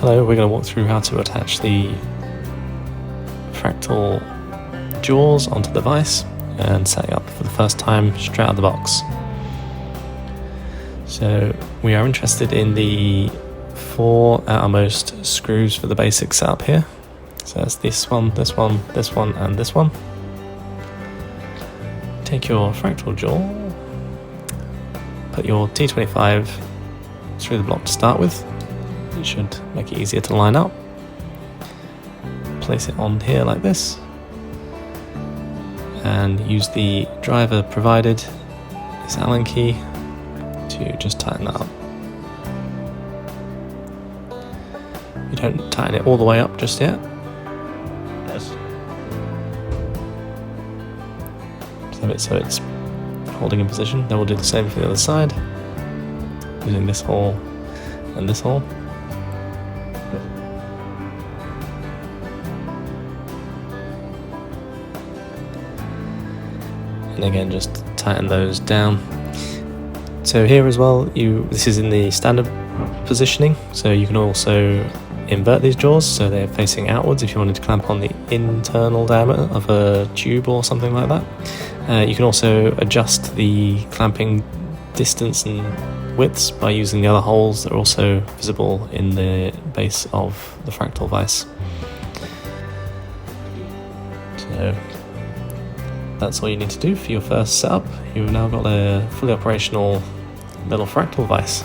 Hello, we're going to walk through how to attach the fractal jaws onto the vise and setting up for the first time straight out of the box. So we are interested in the 4 outermost screws for the basic setup here. So that's this one, this one, this one, and this one. Take your fractal jaw, put your T25 through the block to start with. It should make it easier to line up. Place it on here like this, and use the driver provided, this Allen key, to just tighten that up. You don't tighten it all the way up just yet. So it's holding in position. Then we'll do the same for the other side, using this hole and this hole. And again, just tighten those down. So here as well, this is in the standard positioning, so you can also invert these jaws so they're facing outwards if you wanted to clamp on the internal diameter of a tube or something like that. You can also adjust the clamping distance and widths by using the other holes that are also visible in the base of the fractal vise. So that's all you need to do for your first setup. You've now got a fully operational little fractal vise.